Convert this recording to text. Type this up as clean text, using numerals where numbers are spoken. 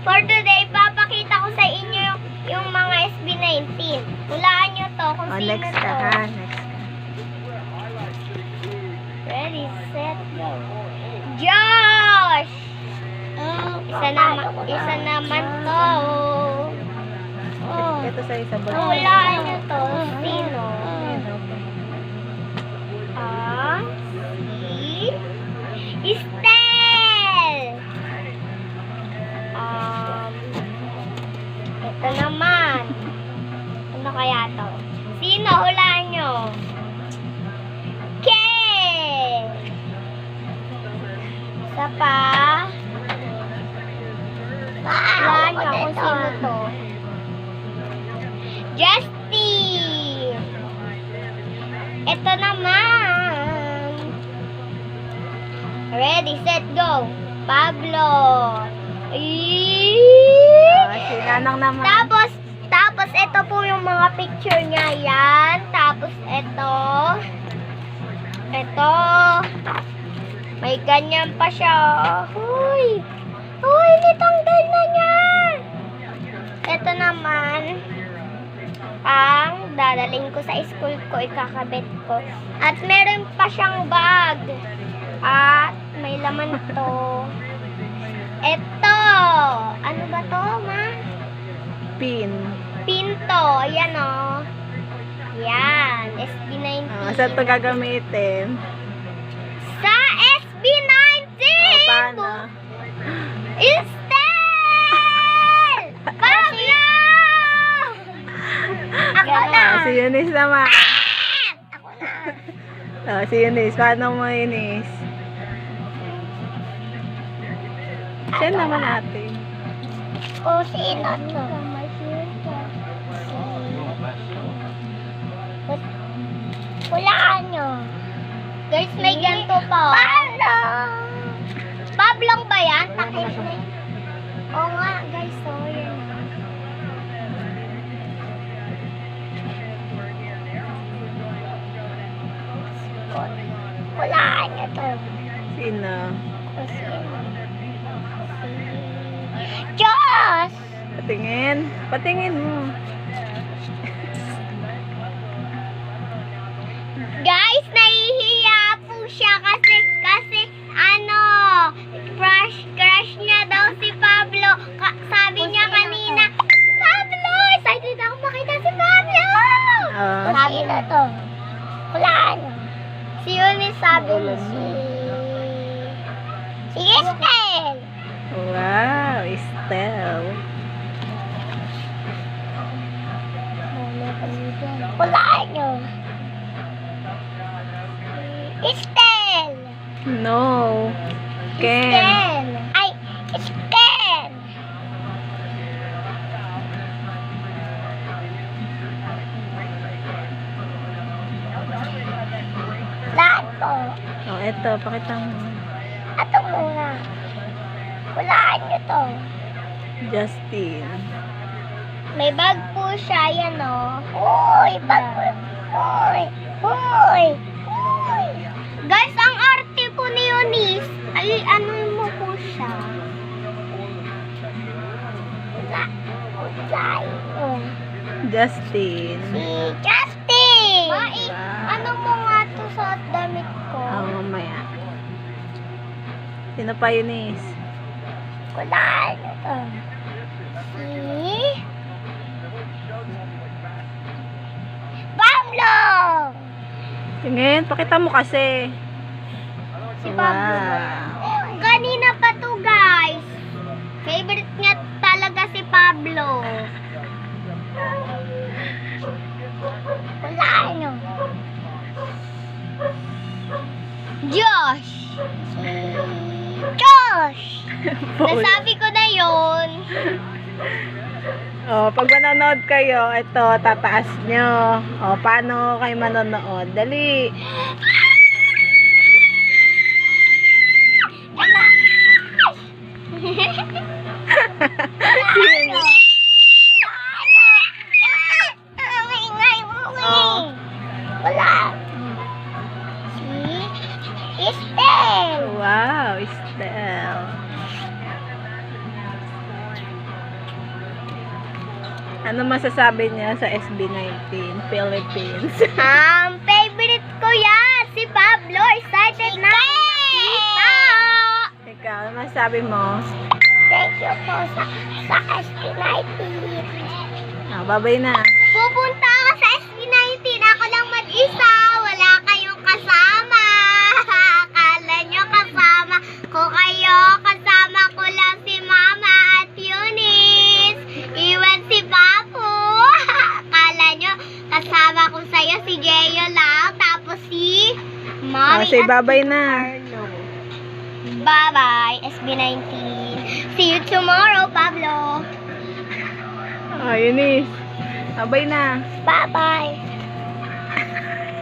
For today, papakita ko sa inyo yung mga SB19. Hulaan nyo to kung Oh, sino next to. ka ha. Next ka. Ready, set, go. Josh! Isa naman to. Oh. Ito sa isa ba? Hulaan nyo to. Sino? Si Estel! Ito naman. Ano kaya to? Sino? Hulaan nyo. Kay! Isa pa. Hulaan nyo kung sino to. Justin! Ito naman. Ready, set, go. Pablo. Si Nanang naman. Tapos ito po yung mga picture niya. Yan. Tapos ito. May ganyan pa siya. Huy, nitanggal na niya. Ito naman ang dadaling ko sa school ko, ikakabit ko. At meron pa siyang bag. At may laman to. Ito. Ano ba to, ma? Pin. Pinto. Ayan, o. Yan. SB19. Saan ito gagamitin? Sa SB19! Paano? Estel! Pablo! Ako na! Si Eunice naman. Ako na! Si Eunice. Paano mo, Eunice? Siya naman ate. O, sino to? Hulaan nyo. Guys, may ganito pa. Pablo! Pablong ba yan? Oo nga, guys. So, yan na. Hulaan nyo to. Sino? Diyos! Patingin. Patingin mo. Guys, nahihiya po siya kasi crush niya daw si Pablo. Sabi niya kanina, Pablo! Excited ako makita si Pablo! Sabi na to. Hulaan. Si Eunice sabi mo si Estel! Wow, Estel. Hulaan nyo. Estel! No. Ken. Estel! Ay, Estel! Lahat po. Oh, eto. Pakita mo. Ito muna. Hulaan nyo to. Justin. May bag po siya, yan o. Uy, bag po. Uy. Guys, ang arte po ni Eunice. Ay, ano mo po siya? Justin. Si Justin! Wow. Ano mo nga to sa damit ko? Mamaya. Sino pa, Eunice? Hulaan nyo to. Si Pablo! Tingin, pakita mo kasi. Si Pablo. Wow. Kanina pa to, guys. Favorite niya talaga si Pablo. Wala nyo. Josh. Nasabi ko na yon. Oh, pag manonood kayo, ito, tataas nyo. Oh, paano kayo manonood? Dali. Wala. Si Estel. Wow, Estel. Ano masasabi niya sa SB19 Philippines? Favorite ko yan, si Pablo. Excited na ako makita. Ikaw, ano masasabi mo? Thank you po sa SB19. Babay na. Pupunta ako sa SB19. Ako lang mag-isa. Wala kayong kasama. Akala nyo kasama ko kayo. Kasama ko lang si Mama at Eunice. Iwan si Papu. Akala nyo kasama ko sa'yo si Jeyo lang. Tapos si Mommy Say at babay si na. Carlo. Bye-bye, SB19. See you tomorrow, Pablo. Eunice. Babay na. Bye-bye.